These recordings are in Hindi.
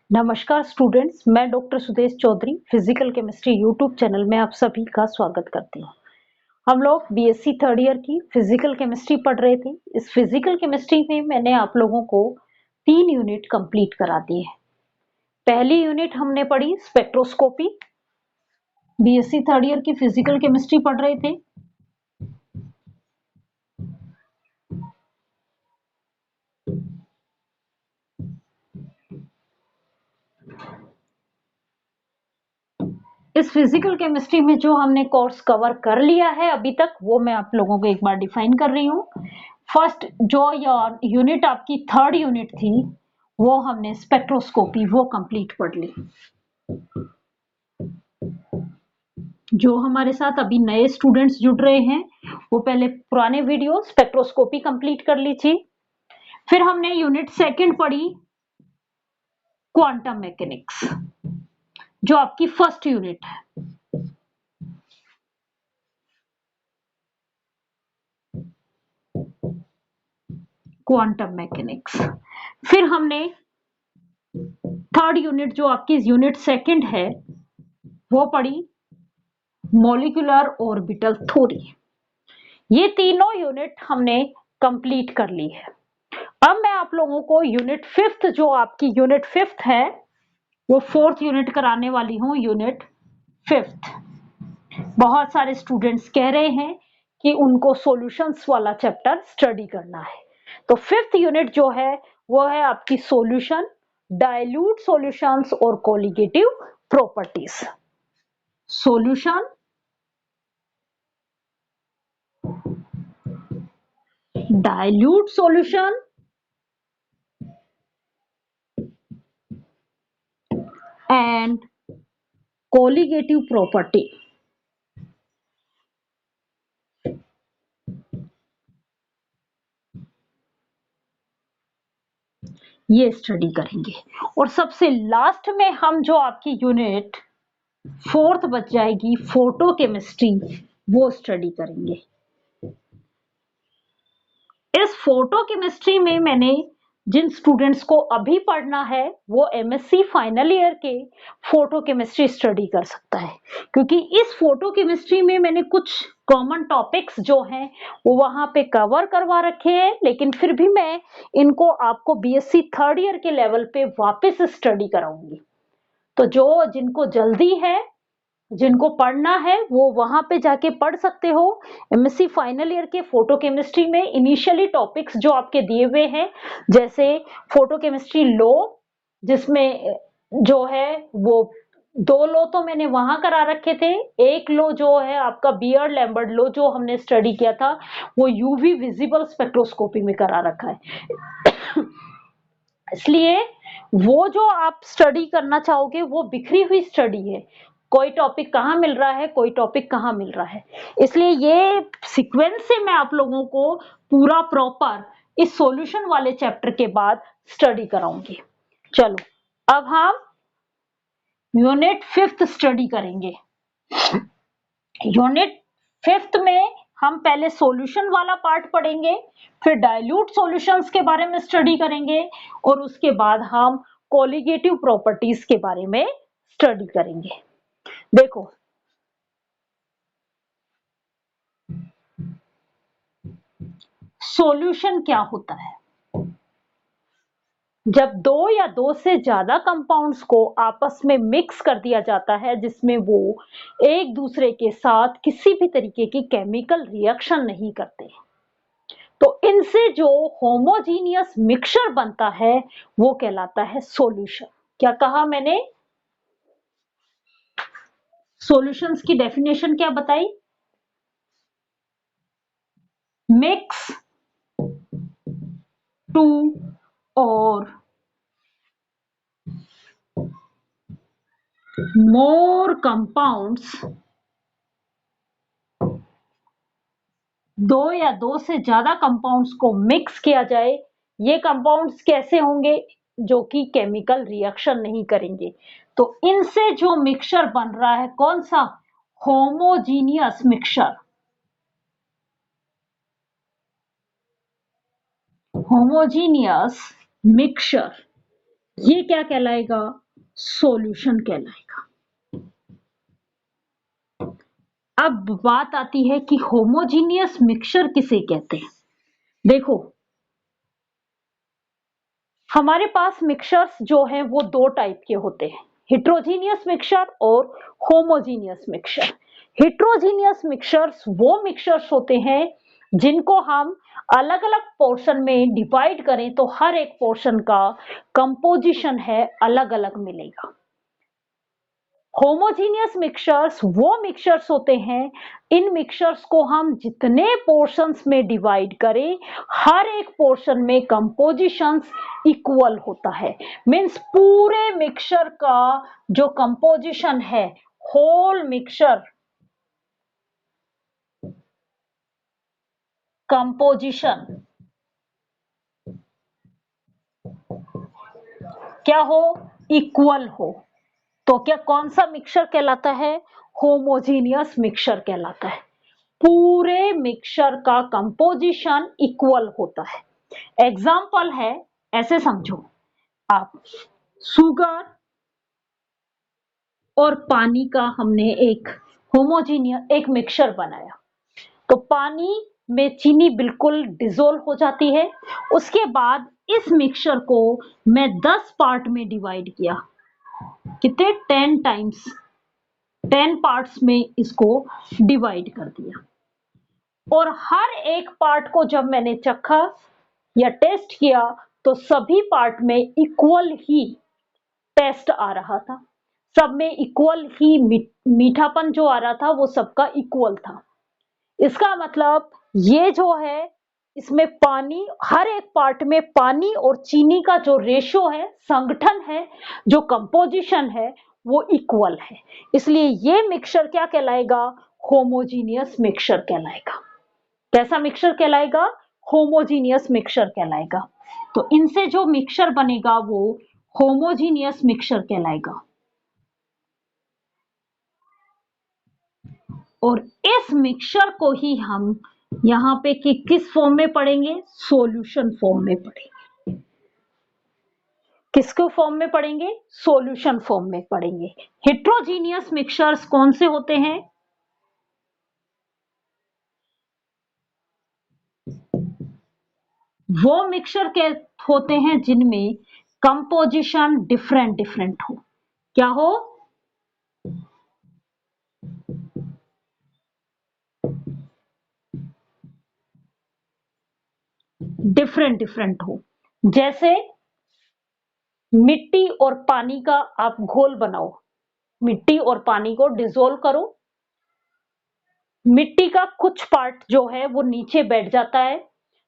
नमस्कार स्टूडेंट्स, मैं doctor Sudesh Chaudhary physical chemistry YouTube channel में आप सभी का स्वागत करती हूँ। हम लोग बीएससी थर्ड ईयर की फिजिकल केमिस्ट्री पढ़ रहे थे। इस फिजिकल केमिस्ट्री में मैंने आप लोगों को 3 यूनिट कंप्लीट करा दी है। पहली यूनिट हमने पढ़ी स्पेक्ट्रोस्कोपी। बीएससी थर्ड ईयर की फिजिकल केमिस्ट्री पढ़ रहे थे। इस फिजिकल केमिस्ट्री में जो हमने कोर्स कवर कर लिया है अभी तक, वो मैं आप लोगों को एक बार डिफाइन कर रही हूँ। फर्स्ट जो यूनिट आपकी थर्ड यूनिट थी, वो हमने स्पेक्ट्रोस्कोपी वो कंप्लीट पढ़ ली। जो हमारे साथ अभी नए स्टूडेंट्स जुड़ रहे हैं, वो पहले पुराने वीडियो स्पेक्ट्रोस्कोपी कंप्लीट कर लीजिए। फिर हमने यूनिट सेकंड पढ़ी क्वांटम मैकेनिक्स, जो आपकी फर्स्ट यूनिट है। Quantum mechanics. फिर हमने थर्ड यूनिट जो आपकी यूनिट सेकंड है, वो पढ़ी मॉलिक्यूलर ऑर्बिटल थ्योरी। ये तीनों यूनिट हमने कंप्लीट कर ली है। अब मैं आप लोगों को यूनिट फिफ्थ, जो आपकी यूनिट फिफ्थ है, वो फोर्थ यूनिट कराने वाली हूं। यूनिट फिफ्थ बहुत सारे स्टूडेंट्स कह रहे हैं कि उनको सॉल्यूशंस वाला चैप्टर स्टडी करना है। तो फिफ्थ यूनिट जो है वो है आपकी सॉल्यूशन, डाइल्यूट सॉल्यूशंस और colligative properties. Solution, dilute solution and colligative property, ये स्टडी करेंगे। और सबसे लास्ट में हम जो आपकी यूनिट फोर्थ बच जाएगी फोटो केमिस्ट्री, वो स्टडी करेंगे। इस फोटो केमिस्ट्री में मैंने जिन स्टूडेंट्स को अभी पढ़ना है, वो एमएससी फाइनल ईयर के फोटो केमिस्ट्री स्टडी कर सकता है, क्योंकि इस फोटो केमिस्ट्री में मैंने कुछ कॉमन टॉपिक्स जो हैं वो वहां पे कवर करवा रखे हैं, लेकिन फिर भी मैं इनको आपको बीएससी थर्ड ईयर के लेवल पे वापस स्टडी कराऊंगी। तो जो जिनको जल्दी है, जिनको पढ़ना है, वो वहां पे जाके पढ़ सकते हो। एमएससी फाइनल ईयर के फोटो केमिस्ट्री में इनिशियली टॉपिक्स जो आपके दिए हुए हैं, जैसे फोटो केमिस्ट्री लो, जिसमें जो है वो 2 लो तो मैंने वहां करा रखे थे। एक लो जो है आपका बियर्ड लैम्बर्ट लो, जो हमने स्टडी किया था, वो यूवी विजिबल स्पेक्ट्रोस्कोपी में करा रखा है। इसलिए वो जो आप स्टडी करना चाहोगे वो बिखरी हुई स्टडी है। कोई टॉपिक कहाँ मिल रहा है, कोई टॉपिक कहाँ मिल रहा है। इसलिए ये सीक्वेंस से मैं आप लोगों को पूरा प्रॉपर इस सॉल्यूशन वाले चैप्टर के बाद स्टडी कराऊंगी। चलो, अब हम यूनिट फिफ्थ स्टडी करेंगे। यूनिट फिफ्थ में हम पहले सॉल्यूशन वाला पार्ट पढ़ेंगे, फिर डाइल्यूट सॉल्यूशंस के बारे में स्टडी करेंगे, और उसके बाद हम कोलिगेटिव प्रॉपर्टीज के बारे में स्टडी करेंगे। देखो, सॉल्यूशन क्या होता है? जब दो या दो से ज्यादा कंपाउंड्स को आपस में मिक्स कर दिया जाता है, जिसमें वो एक दूसरे के साथ किसी भी तरीके की केमिकल रिएक्शन नहीं करते, तो इनसे जो होमोजीनियस मिक्सचर बनता है वो कहलाता है सॉल्यूशन। क्या कहा मैंने? सॉल्यूशंस की डेफिनेशन क्या बताई? मिक्स टू और मोर कंपाउंड्स, दो या दो से ज्यादा कंपाउंड्स को मिक्स किया जाए। ये कंपाउंड्स कैसे होंगे? जो कि केमिकल रिएक्शन नहीं करेंगे। तो इनसे जो मिक्सचर बन रहा है, कौन सा? Homogeneous mixture. होमोजीनियस मिक्सचर ये क्या कहलाएगा? सॉल्यूशन कहलाएगा। अब बात आती है कि होमोजीनियस मिक्सचर किसे कहते हैं। देखो, हमारे पास मिक्सचर्स जो हैं वो दो टाइप के होते हैं, हेट्रोजीनियस मिक्सचर और होमोजीनियस मिक्सचर। हेट्रोजीनियस मिक्सचर्स वो मिक्सचर्स होते हैं जिनको हम अलग अलग पोर्शन में डिवाइड करें तो हर एक पोर्शन का कंपोजिशन है अलग अलग मिलेगा। होमोजीनियस मिक्सचर्स वो मिक्सचर्स होते हैं, इन मिक्सचर्स को हम जितने पोर्शंस में डिवाइड करें हर एक पोर्शन में कंपोजिशंस इक्वल होता है। मींस पूरे मिक्सचर का जो कंपोजिशन है, होल मिक्सचर कंपोजिशन क्या हो? इक्वल हो। तो क्या कौन सा मिक्सचर कहलाता है? होमोजीनियस मिक्सचर कहलाता है। पूरे मिक्सचर का कंपोजिशन इक्वल होता है। एग्जाम्पल है, ऐसे समझो आप, शुगर और पानी का हमने एक होमोजीनियस एक मिक्सचर बनाया, तो पानी में चीनी बिल्कुल डिसोल्व हो जाती है। उसके बाद इस मिक्सचर को मैं 10 पार्ट में डिवाइड किया, कितने 10 टाइम्स 10 पार्ट्स में इसको डिवाइड कर दिया, और हर एक पार्ट को जब मैंने चखा या टेस्ट किया तो सभी पार्ट में इक्वल ही टेस्ट आ रहा था, सब में इक्वल ही मीठापन जो आ रहा था वो सबका इक्वल था। इसका मतलब ये जो है, इसमें पानी, हर एक पार्ट में पानी और चीनी का जो रेशो है, संगठन है, जो कंपोजिशन है वो इक्वल है। इसलिए ये मिक्सचर क्या कहलाएगा? होमोजीनियस मिक्सचर कहलाएगा। कैसा मिक्सचर कहलाएगा? होमोजीनियस मिक्सचर कहलाएगा। तो इनसे जो मिक्सचर बनेगा वो होमोजीनियस मिक्सचर कहलाएगा। और इस मिक्सचर को ही हम यहाँ पे किस फॉर्म में पढ़ेंगे? सॉल्यूशन फॉर्म में पढ़ेंगे। किसके फॉर्म में पढ़ेंगे? सॉल्यूशन फॉर्म में पढ़ेंगे। हेट्रोजीनियस मिक्सचर्स कौन से होते हैं? वो मिक्सचर के होते हैं जिनमें कंपोजिशन डिफरेंट डिफरेंट हो। क्या हो? डिफरेंट डिफरेंट हो। जैसे मिट्टी और पानी का आप घोल बनाओ, मिट्टी और पानी को डिसोल्व करो, मिट्टी का कुछ पार्ट जो है वो नीचे बैठ जाता है,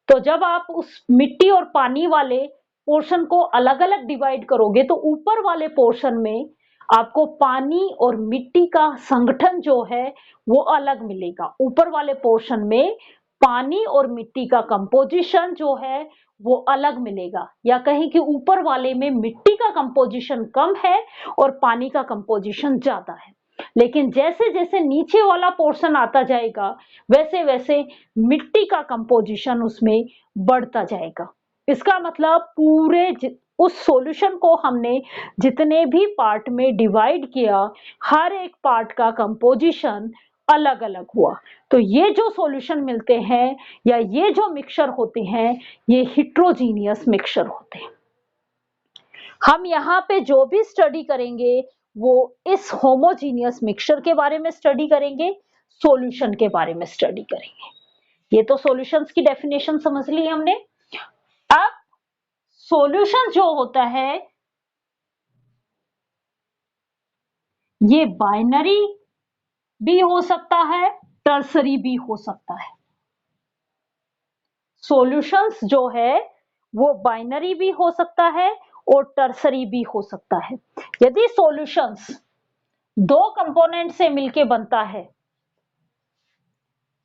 तो जब आप उस मिट्टी और पानी वाले पोर्शन को अलग अलग डिवाइड करोगे तो ऊपर वाले पोर्शन में आपको पानी और मिट्टी का संगठन जो है वो अलग मिलेगा। ऊपर वाले पोर्शन में पानी और मिट्टी का कंपोजिशन जो है वो अलग मिलेगा, या कहीं कि ऊपर वाले में मिट्टी का कंपोजिशन कम है और पानी का कंपोजिशन ज्यादा है। लेकिन जैसे जैसे नीचे वाला पोर्शन आता जाएगा वैसे वैसे मिट्टी का कंपोजिशन उसमें बढ़ता जाएगा। इसका मतलब पूरे उस सॉल्यूशन को हमने जितने भी पार्ट में डिवाइड किया, हर एक पार्ट का कंपोजिशन अलग अलग हुआ। तो ये जो सॉल्यूशन मिलते हैं या ये जो मिक्सचर होते हैं ये हेट्रोजीनियस मिक्सचर होते हैं। हम यहाँ पे जो भी स्टडी करेंगे वो इस होमोजीनियस मिक्सचर के बारे में स्टडी करेंगे, सॉल्यूशन के बारे में स्टडी करेंगे। ये तो सॉल्यूशंस की डेफिनेशन समझ ली हमने। अब सॉल्यूशन जो होता है ये बाइनरी भी हो सकता है, टर्सरी भी हो सकता है। सॉल्यूशंस जो है वो बाइनरी भी हो सकता है और टर्सरी भी हो सकता है। यदि सॉल्यूशंस दो कंपोनेंट से मिलके बनता है,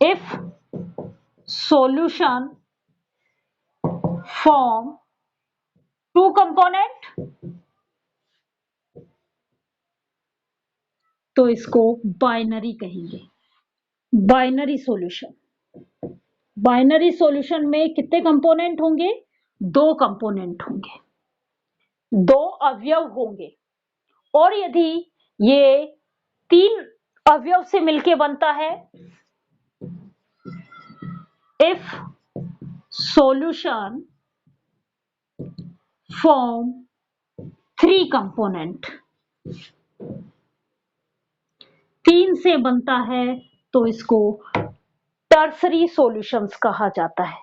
if solution form two component, तो इसको बाइनरी कहेंगे। बाइनरी सॉल्यूशन, बाइनरी सॉल्यूशन में कितने कंपोनेंट होंगे? दो कंपोनेंट होंगे। दो अवयव होंगे और यदि ये तीन अवयव से मिलके बनता है, if solution form three component, तीन से बनता है तो इसको टर्सरी सॉल्यूशंस कहा जाता है।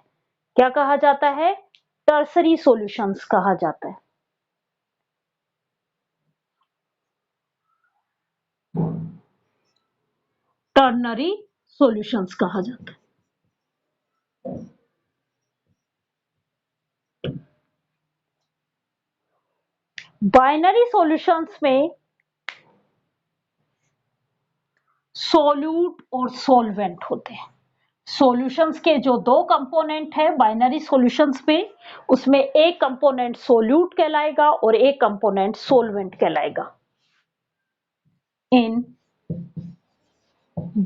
क्या कहा जाता है? टर्सरी सॉल्यूशंस कहा जाता है। टर्नरी सॉल्यूशंस कहा जाता है। बाइनरी सॉल्यूशंस में सोल्यूट और सॉल्वेंट होते हैं। सॉल्यूशंस के जो दो कंपोनेंट है बाइनरी सॉल्यूशंस में, उसमें एक कंपोनेंट सोल्यूट कहलाएगा और एक कंपोनेंट सॉल्वेंट कहलाएगा। In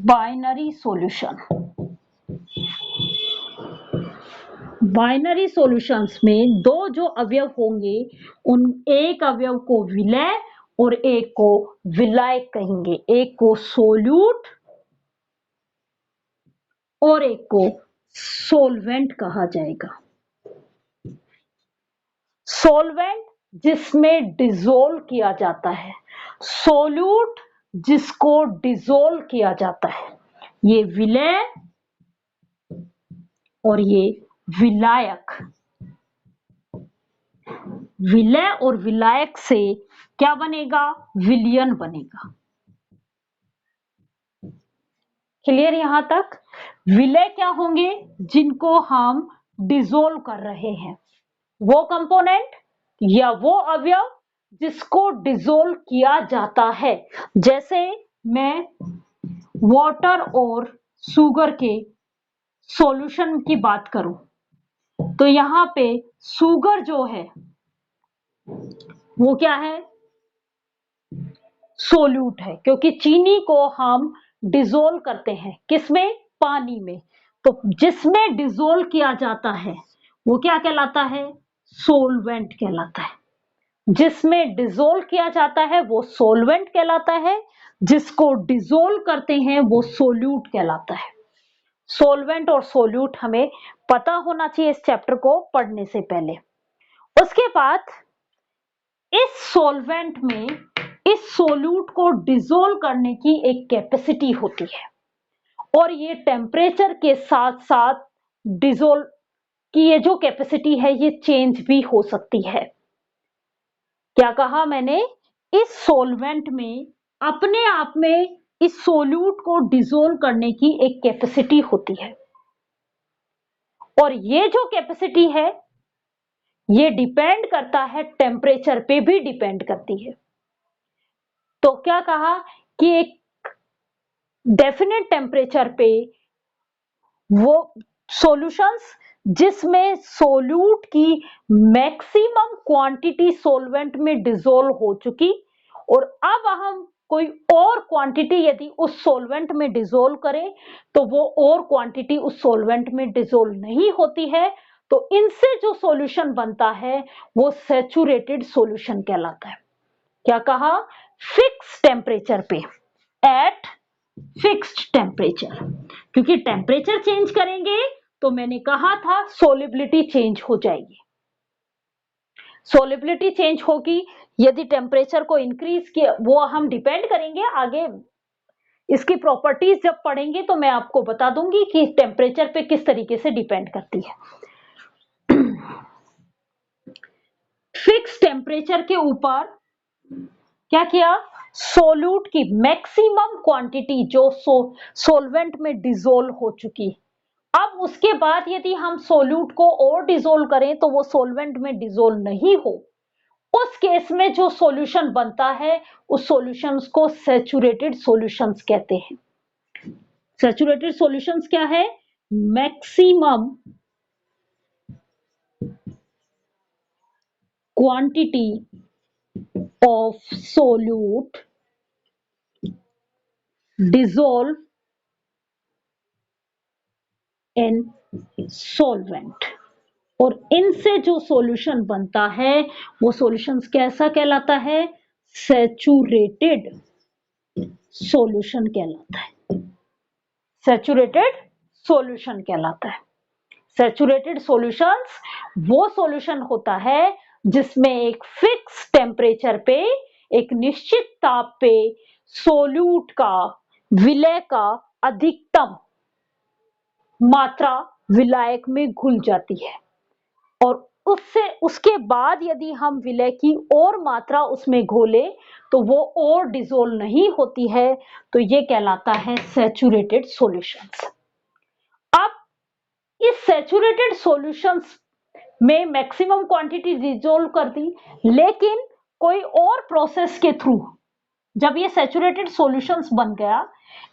binary solution, binary solutions में दो जो अवयव होंगे उन एक अवयव को विलय और एक को विलायक कहेंगे। एक को सोल्यूट और एक को सोलवेंट कहा जाएगा। सोलवेंट जिसमें डिसोल्व किया जाता है, सोल्यूट जिसको डिसोल्व किया जाता है। ये विलय और ये विलायक। विलय और विलायक से क्या बनेगा? विलयन बनेगा। क्लियर यहां तक? विलय क्या होंगे? जिनको हम डिसोल्व कर रहे हैं, वो कंपोनेंट या वो अवयव जिसको डिसोल्व किया जाता है। जैसे मैं वाटर और शुगर के सॉल्यूशन की बात करूं तो यहां पे शुगर जो है वो क्या है? सोल्यूट है, क्योंकि चीनी को हम डिसोल्व करते हैं किसमें? पानी में। तो जिसमें डिसोल्व किया जाता है वो क्या कहलाता है? सोलवेंट कहलाता है। जिसमें डिसोल्व किया जाता है वो सोलवेंट कहलाता है, जिसको डिसोल्व करते हैं वो सोल्यूट कहलाता है। सोलवेंट और सोल्यूट हमें पता होना चाहिए इस चैप्टर को पढ़ने से पहले। उसके बाद इस सॉल्वेंट में इस सोल्यूट को डिसोल्व करने की एक कैपेसिटी होती है और ये टेम्परेचर के साथ साथ डिसोल्व की ये जो कैपेसिटी है ये चेंज भी हो सकती है। क्या कहा मैंने? इस सॉल्वेंट में अपने आप में इस सोल्यूट को डिसोल्व करने की एक कैपेसिटी होती है और ये जो कैपेसिटी है ये डिपेंड करता है, टेम्परेचर पे भी डिपेंड करती है। तो क्या कहा कि एक डेफिनेट टेम्परेचर पे वो सॉल्यूशंस जिसमें सोल्यूट की मैक्सिमम क्वांटिटी सॉल्वेंट में डिसोल्व हो चुकी और अब हम कोई और क्वांटिटी यदि उस सॉल्वेंट में डिसोल्व करें तो वो और क्वांटिटी उस सॉल्वेंट में डिसोल्व नहीं होती है, तो इनसे जो सॉल्यूशन बनता है वो सैचुरेटेड सॉल्यूशन कहलाता है। क्या कहा? फिक्स टेम्परेचर पे, एट फिक्स्ड टेम्परेचर। क्योंकि टेम्परेचर चेंज करेंगे तो मैंने कहा था सोलिबिलिटी चेंज हो जाएगी। सोलिबिलिटी चेंज होगी यदि टेम्परेचर को इंक्रीज किया, वो हम डिपेंड करेंगे आगे इसकी प्रॉपर्टीज जब पढ़ेंगे तो मैं आपको बता दूंगी कि टेम्परेचर पे किस तरीके से डिपेंड करती है। फिक्स टेम्परेचर के ऊपर क्या किया? सोल्यूट की मैक्सिमम क्वांटिटी जो सोलवेंट में डिसोल्व हो चुकी, अब उसके बाद यदि हम सोल्यूट को और डिसोल्व करें तो वो सोलवेंट में डिसोल्व नहीं हो, उस केस में जो सॉल्यूशन बनता है उस सॉल्यूशंस को सैचुरेटेड सॉल्यूशंस कहते हैं। सैचुरेटेड सॉल्यूशंस क्या है? Maximum quantity of solute dissolve in solvent। और इनसे जो सॉल्यूशन बनता है वो सॉल्यूशन कैसा कहलाता है? सैचुरेटेड सॉल्यूशन कहलाता है। सैचुरेटेड सॉल्यूशन कहलाता है। सैचुरेटेड सॉल्यूशंस वो सॉल्यूशन होता है जिसमें एक फिक्स टेम्परेचर पे, एक निश्चित ताप पे सोल्यूट का, विलय का अधिकतम मात्रा विलायक में घुल जाती है और उसके बाद यदि हम विलय की और मात्रा उसमें घोले तो वो और डिसोल्व नहीं होती है, तो ये कहलाता है सैचुरेटेड सॉल्यूशंस। अब इस सैचुरेटेड सॉल्यूशंस में मैक्सिमम क्वांटिटी डिसोल्व कर दी, लेकिन कोई और प्रोसेस के थ्रू जब ये सैचुरेटेड सॉल्यूशंस बन गया,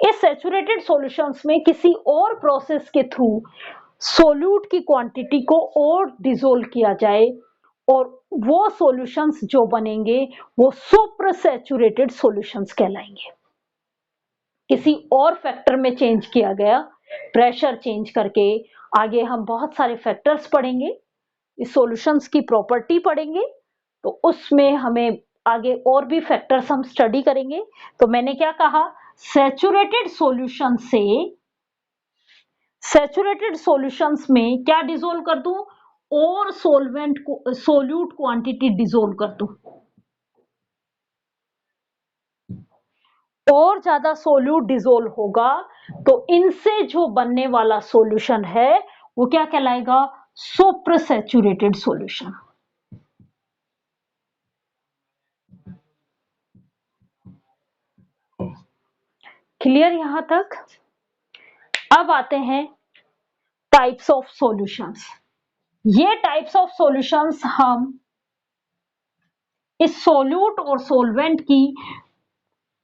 इस सैचुरेटेड सॉल्यूशंस में किसी और प्रोसेस के थ्रू सोल्यूट की क्वांटिटी को और डिसोल्व किया जाए और वो सॉल्यूशंस जो बनेंगे वो सुपर सैचुरेटेड सॉल्यूशंस कहलाएंगे। किसी और फैक्टर में चेंज किया गया, प्रेशर चेंज करके। आगे हम बहुत सारे फैक्टर्स पढ़ेंगे, इस सॉल्यूशंस की प्रॉपर्टी पढ़ेंगे, तो उसमें हमें आगे और भी फैक्टर्स हम स्टडी करेंगे। तो मैंने क्या कहा, सैचुरेटेड सॉल्यूशन से सैचुरेटेड सॉल्यूशंस में क्या डिसोल्व कर दूं, और सोलवेंट को सोल्यूट क्वांटिटी डिसोल्व कर दूं, और ज्यादा सोल्यूट डिसोल्व होगा तो इनसे जो बनने वाला सॉल्यूशन है वो क्या कहलाएगा, सुपर सैचुरेटेड सॉल्यूशन। क्लियर यहां तक? अब आते हैं टाइप्स ऑफ सॉल्यूशंस। ये टाइप्स ऑफ सॉल्यूशंस हम इस सोल्यूट और सोलवेंट की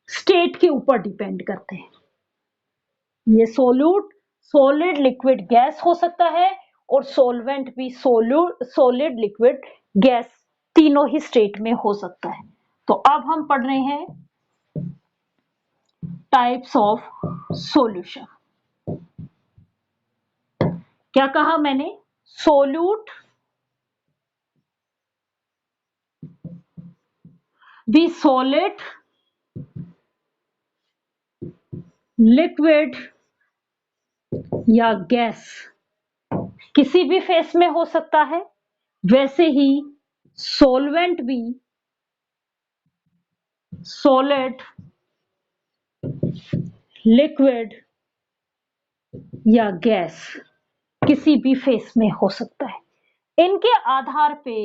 स्टेट के ऊपर डिपेंड करते हैं। ये सोल्यूट सॉलिड लिक्विड गैस हो सकता है और सोलवेंट भी सॉलिड लिक्विड गैस, तीनों ही स्टेट में हो सकता है। तो अब हम पढ़ रहे हैं टाइप्स ऑफ सॉल्यूशन। क्या कहा मैंने, सोल्यूट भी सॉलिड लिक्विड या गैस किसी भी फेस में हो सकता है, वैसे ही सॉल्वेंट भी सॉलिड लिक्विड या गैस किसी भी फेस में हो सकता है। इनके आधार पे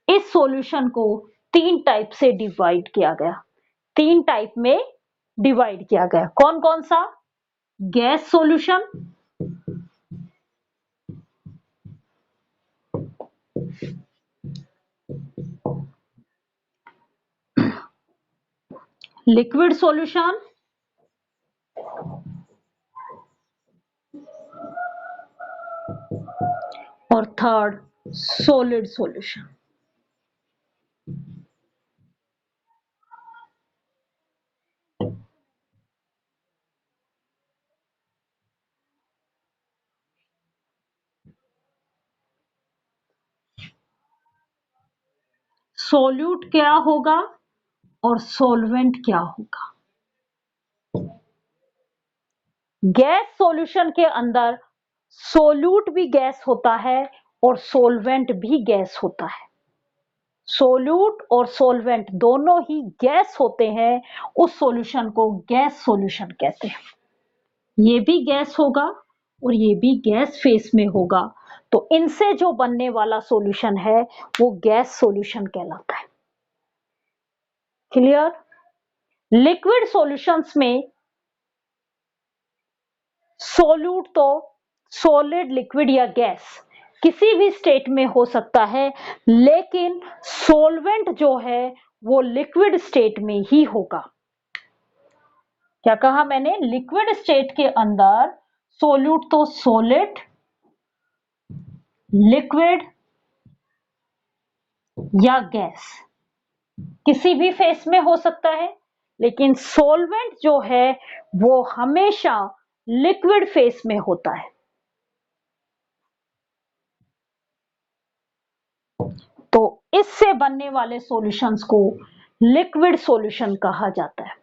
इस सॉल्यूशन को तीन टाइप से डिवाइड किया गया, तीन टाइप में डिवाइड किया गया। कौन कौन सा, गैस सॉल्यूशन, लिक्विड सॉल्यूशन और थर्ड सॉलिड सॉल्यूशन। सोल्यूट क्या होगा और सॉल्वेंट क्या होगा। गैस सॉल्यूशन के अंदर सोल्यूट भी गैस होता है और सॉल्वेंट भी गैस होता है। सोल्यूट और सॉल्वेंट दोनों ही गैस होते हैं, उस सॉल्यूशन को गैस सॉल्यूशन कहते हैं। ये भी गैस होगा और ये भी गैस फेस में होगा, तो इनसे जो बनने वाला सॉल्यूशन है वो गैस सॉल्यूशन कहलाता है। क्लियर? लिक्विड सॉल्यूशंस में सोल्यूट तो सॉलिड लिक्विड या गैस किसी भी स्टेट में हो सकता है, लेकिन सॉल्वेंट जो है वो लिक्विड स्टेट में ही होगा। क्या कहा मैंने, लिक्विड स्टेट के अंदर सोल्यूट तो सॉलिड लिक्विड या गैस किसी भी फेस में हो सकता है, लेकिन सॉल्वेंट जो है वो हमेशा लिक्विड फेस में होता है। तो इससे बनने वाले सॉल्यूशंस को लिक्विड सॉल्यूशन कहा जाता है।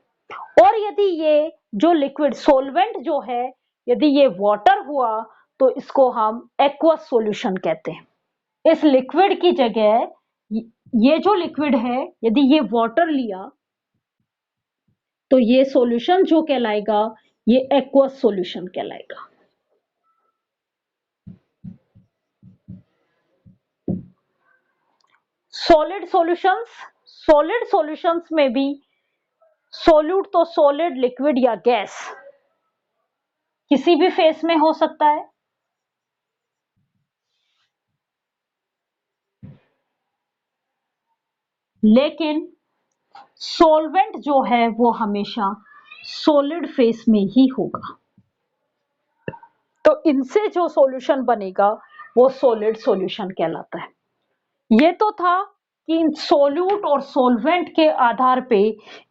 और यदि ये जो लिक्विड सॉल्वेंट जो है, यदि ये वाटर हुआ तो इसको हम एक्वस सॉल्यूशन कहते हैं। इस लिक्विड की जगह ये जो लिक्विड है, यदि ये वाटर लिया तो ये सॉल्यूशन जो कहलाएगा ये एक्वस सॉल्यूशन कहलाएगा। सॉलिड सॉल्यूशंस में भी सोल्यूट तो सॉलिड, लिक्विड या गैस किसी भी फेस में हो सकता है। लेकिन सॉल्वेंट जो है वो हमेशा सॉलिड फेस में ही होगा। तो इनसे जो सॉल्यूशन बनेगा वो सॉलिड सॉल्यूशन कहलाता है। ये तो था कि इन सोल्यूट और सॉल्वेंट के आधार पे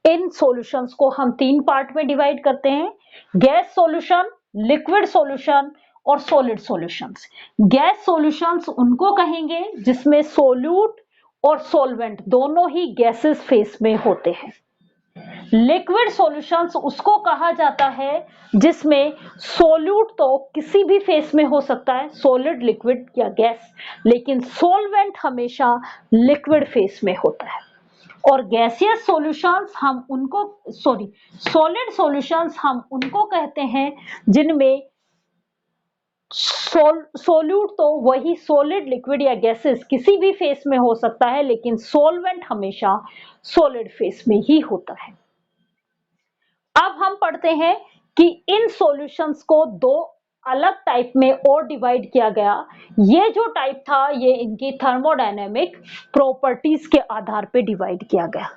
इन सॉल्यूशंस को हम तीन पार्ट में डिवाइड करते हैं: गैस सॉल्यूशन, लिक्विड सॉल्यूशन और सॉलिड सॉल्यूशंस। गैस सॉल्यूशंस उनको कहेंगे जिसमें सोल्यूट और सॉल्वेंट दोनों ही गैसेस फेस में होते हैं। लिक्विड सॉल्यूशंस उसको कहा जाता है जिसमें सोल्यूट तो किसी भी फेस में हो सकता है, सॉलिड, लिक्विड या गैस, लेकिन सॉल्वेंट हमेशा लिक्विड फेस में होता है। और गैसियस सॉल्यूशंस हम उनको सॉलिड सॉल्यूशंस हम उनको कहते हैं जिनमें सोल्यूट तो वही सॉलिड, लिक्विड या गैसेस किसी भी फेस में हो सकता है, लेकिन सॉल्वेंट हमेशा सॉलिड फेस में ही होता है। अब हम पढ़ते हैं कि इन सॉल्यूशंस को दो अलग टाइप में और डिवाइड किया गया। ये जो टाइप था ये इनकी थर्मोडायनेमिक प्रॉपर्टीज के आधार पे डिवाइड किया गया।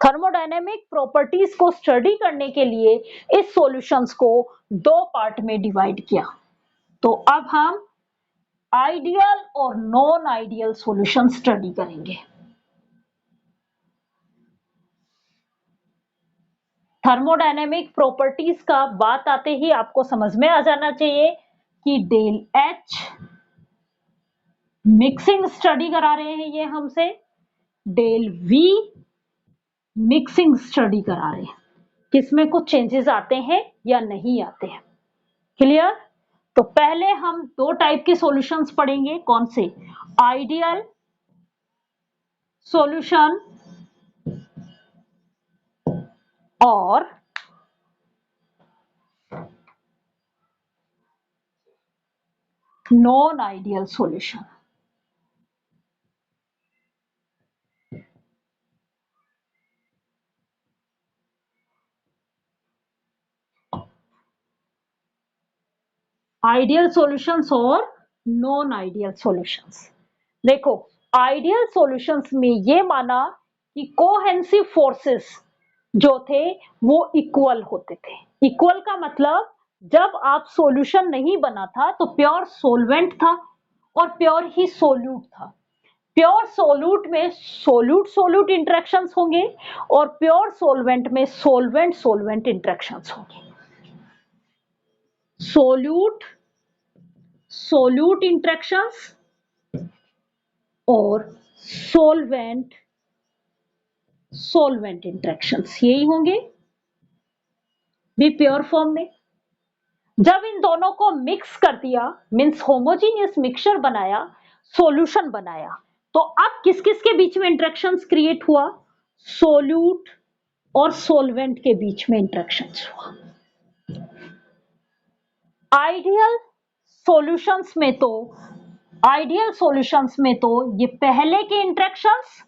थर्मोडायनेमिक प्रॉपर्टीज को स्टडी करने के लिए इस सॉल्यूशंस को दो पार्ट में डिवाइड किया। तो अब हम आइडियल और नॉन आइडियल सॉल्यूशन स्टडी करेंगे। थर्मोडायनेमिक प्रॉपर्टीज का बात आते ही आपको समझ में आ जाना चाहिए कि डेल एच मिक्सिंग स्टडी करा रहे हैं ये हमसे, डेल वी मिक्सिंग स्टडी करा रहे हैं, किसमें कुछ चेंजेस आते हैं या नहीं आते हैं। क्लियर? तो पहले हम दो टाइप के सॉल्यूशंस पढ़ेंगे। कौन से? आइडियल सॉल्यूशन और non ideal solution. Ideal solutions और नॉन आइडियल सॉल्यूशंस। देखो, आइडियल सॉल्यूशंस में ये माना कि कोहेंसिव फोर्सेस जो थे वो इक्वल होते थे। इक्वल का मतलब जब आप सॉल्यूशन नहीं बना था तो प्योर सॉल्वेंट था और प्योर ही सोल्यूट था। प्योर सोल्यूट में सोल्यूट सोल्यूट इंटरेक्शंस होंगे और प्योर सॉल्वेंट में सॉल्वेंट सॉल्वेंट इंटरेक्शंस होंगे। सोल्यूट सोल्यूट इंटरेक्शंस और सॉल्वेंट सॉल्वेंट इंटरेक्शंस यही होंगे भी प्योर फॉर्म में। जब इन दोनों को मिक्स कर दिया, मींस होमोजेनियस मिक्सचर बनाया, सॉल्यूशन बनाया, तो अब किस किस के बीच में इंटरेक्शंस क्रिएट हुआ? सोल्यूट और सॉल्वेंट के बीच में इंटरेक्शंस हुआ। आइडियल सॉल्यूशंस में तो ये पहले के इंटरेक्शंस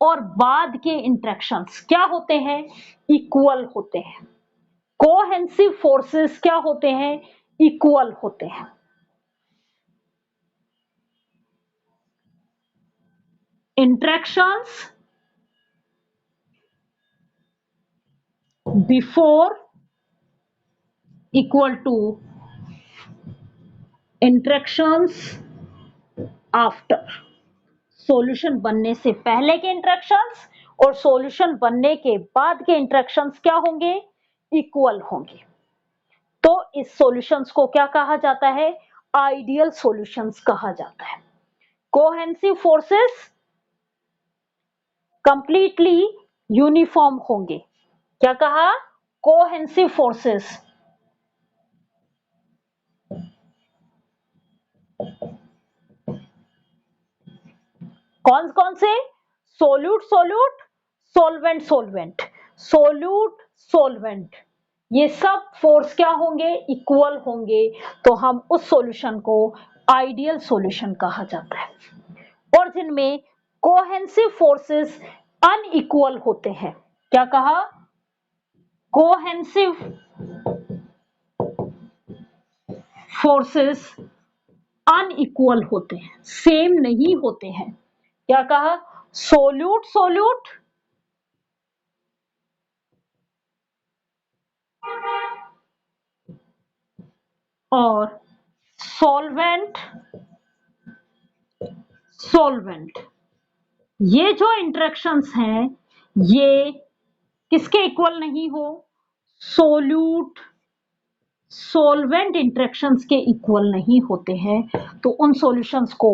और बाद के इंटरेक्शंस क्या होते हैं? इक्वल होते हैं। कोहेंसिव फोर्सेस क्या होते हैं? इक्वल होते हैं। Interactions before equal to interactions after. Solution बनने से पहले के इंटरेक्शंस और सॉल्यूशन बनने के बाद के इंटरेक्शंस क्या होंगे? इक्वल होंगे। तो इस सॉल्यूशंस को क्या कहा जाता है? आइडियल सॉल्यूशंस कहा जाता है। कोहेंसिव फोर्सेस कंप्लीटली यूनिफॉर्म होंगे। क्या कहा? Cohesive forces. कौन कौन से? Solute solute, solvent solvent, solute solvent, ये सब फोर्स क्या होंगे? इक्वल होंगे। तो हम उस सॉल्यूशन को आइडियल सॉल्यूशन कहा जाता है। और जिनमें कोहेसिव फोर्सेस अनइक्वल होते हैं, क्या कहा? कोहेसिव फोर्सेस अनइक्वल होते हैं, सेम नहीं होते हैं। क्या कहा? सोल्यूट सोल्यूट, और सॉल्वेंट सॉल्वेंट, ये जो इंटरेक्शंस हैं ये किसके इक्वल नहीं हो? सोल्यूट सॉल्वेंट इंटरेक्शंस के इक्वल नहीं होते हैं। तो उन सॉल्यूशंस को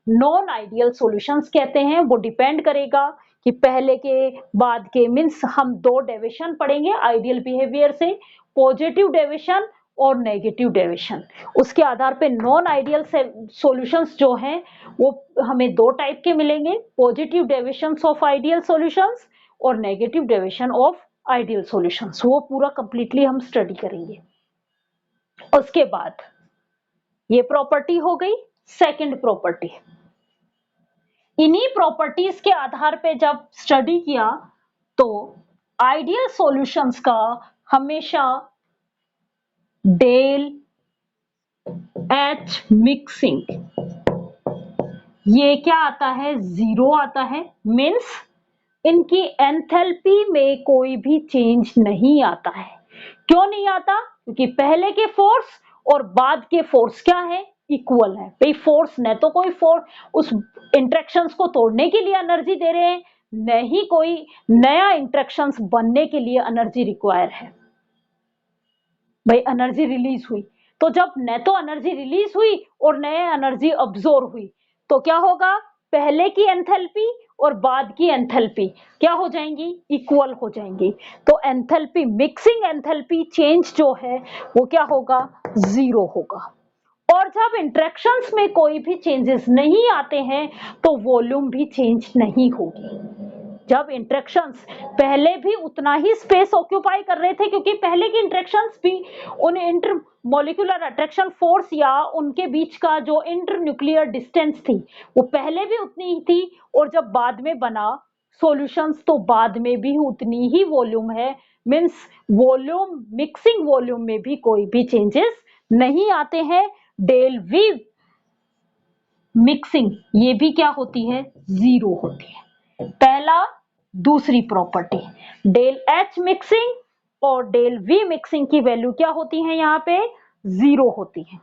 नॉन आइडियल सॉल्यूशंस कहते हैं। वो डिपेंड करेगा कि पहले के बाद के, मीन्स हम दो डेविएशन पढ़ेंगे आइडियल बिहेवियर से, पॉजिटिव डेविएशन और नेगेटिव डेविएशन। उसके आधार पे नॉन आइडियल सॉल्यूशंस जो हैं वो हमें दो टाइप के मिलेंगे, positive deviations of ideal solutions और negative deviation of ideal solutions. वो पूरा कंप्लीटली हम स्टडी करेंगे। उसके बाद ये प्रॉपर्टी हो गई सेकंड प्रॉपर्टी। इन्हीं प्रॉपर्टीज के आधार पे जब स्टडी किया तो आइडियल सॉल्यूशंस का हमेशा डेल एच मिक्सिंग, ये क्या आता है? जीरो आता है। मीन्स इनकी एंथैल्पी में कोई भी चेंज नहीं आता है। क्यों नहीं आता? क्योंकि पहले के फोर्स और बाद के फोर्स क्या है? इक्वल है। भाई फोर्स न तो कोई फोर्स उस इंटरेक्शंस को तोड़ने के लिए एनर्जी दे रहे हैं, न ही कोई नया इंटरेक्शंस बनने के लिए एनर्जी रिक्वायर है। भाई एनर्जी रिलीज हुई, तो जब न तो एनर्जी रिलीज हुई और न एनर्जी अब्सॉर्ब हुई, तो क्या होगा? पहले की एंथैल्पी और बाद की एंथैल्पी क्या हो जाएंगी? इक्वल हो जाएंगी। तो एंथैल्पी, मिक्सिंग एंथैल्पी चेंज जो है वो क्या होगा? जीरो होगा। और जब इंटरेक्शंस में कोई भी चेंजेस नहीं आते हैं तो वॉल्यूम भी चेंज नहीं होगी। जब इंटरेक्शंस पहले भी उतना ही स्पेस ऑक्यूपाई कर रहे थे, क्योंकि पहले की इंटरेक्शंस भी उन इंटर मॉलिक्यूलर अट्रैक्शन फोर्स या उनके बीच का जो इंटर न्यूक्लियर डिस्टेंस थी वो पहले भी उतनी ही थी, और जब बाद में बना सॉल्यूशंस तो बाद में भी उतनी ही वॉल्यूम है। मींस वॉल्यूम, मिक्सिंग वॉल्यूम में भी कोई भी चेंजेस नहीं आते हैं। डेल वी मिक्सिंग ये भी क्या होती है? जीरो होती है। पहला, दूसरी प्रॉपर्टी डेल एच मिक्सिंग और डेल वी मिक्सिंग की वैल्यू क्या होती है? यहाँ पे जीरो होती है।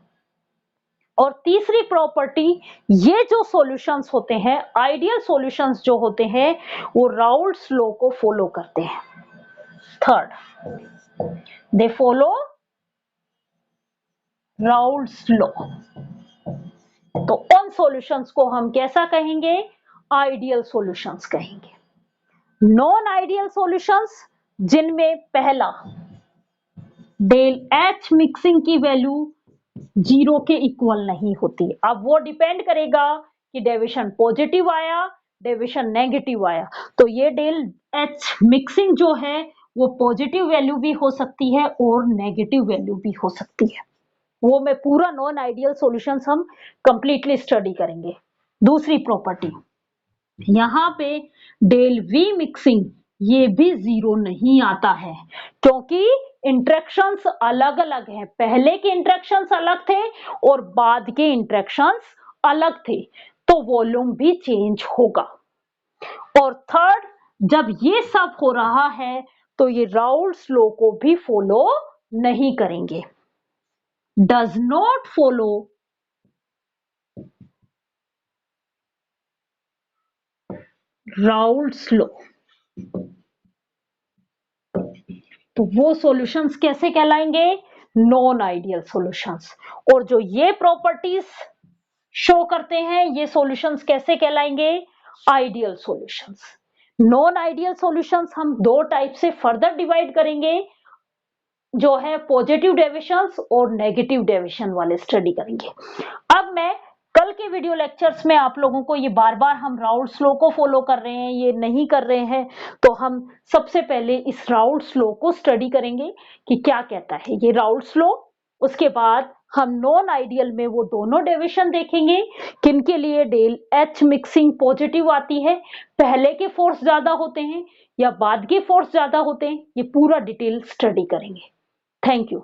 और तीसरी प्रॉपर्टी, ये जो सॉल्यूशंस होते हैं, आइडियल सॉल्यूशंस जो होते हैं वो राउल्ट्स लॉ को फॉलो करते हैं। Third, they follow Raoult's law. तो उन सॉल्यूशंस को हम कैसा कहेंगे? आइडियल सॉल्यूशंस कहेंगे। नॉन आइडियल सॉल्यूशंस जिनमें पहला, डेल एच मिक्सिंग की वैल्यू जीरो के इक्वल नहीं होती। अब वो डिपेंड करेगा कि डेविएशन पॉजिटिव आया, डेविएशन नेगेटिव आया। तो ये डेल एच मिक्सिंग जो है वो पॉजिटिव वैल्यू भी हो सकती है और नेगेटिव वैल्यू भी हो सकती है। वो मैं पूरा नॉन आइडियल सॉल्यूशंस हम कंप्लीटली स्टडी करेंगे। दूसरी प्रॉपर्टी, यहाँ पे डेल वी मिक्सिंग ये भी जीरो नहीं आता है, क्योंकि इंटरेक्शंस अलग अलग हैं। पहले के इंटरेक्शंस अलग थे और बाद के इंटरेक्शंस अलग थे, तो वॉल्यूम भी चेंज होगा। और थर्ड, जब ये सब हो रहा है तो ये राउल्ट्स लॉ को भी फॉलो नहीं करेंगे। Does not follow Raoult's law. तो वो सॉल्यूशंस कैसे कहलाएंगे? Non ideal solutions. और जो ये प्रॉपर्टीज शो करते हैं, ये सॉल्यूशंस कैसे कहलाएंगे? Ideal solutions. Non ideal solutions हम दो टाइप से फर्दर डिवाइड करेंगे, जो है पॉजिटिव डेविएशंस और नेगेटिव डेविएशन वाले स्टडी करेंगे। अब मैं कल के वीडियो लेक्चर्स में आप लोगों को, ये बार बार हम राउल्ट्स लॉ को फॉलो कर रहे हैं, ये नहीं कर रहे हैं, तो हम सबसे पहले इस राउल्ट्स लॉ को स्टडी करेंगे कि क्या कहता है ये राउल्ट्स लॉ। उसके बाद हम नॉन आइडियल में वो दोनों डेविएशन देखेंगे, किनके लिए डेल एच मिक्सिंग पॉजिटिव आती है, पहले के फोर्स ज्यादा होते हैं या बाद के फोर्स ज्यादा होते हैं, ये पूरा डिटेल स्टडी करेंगे। Thank you.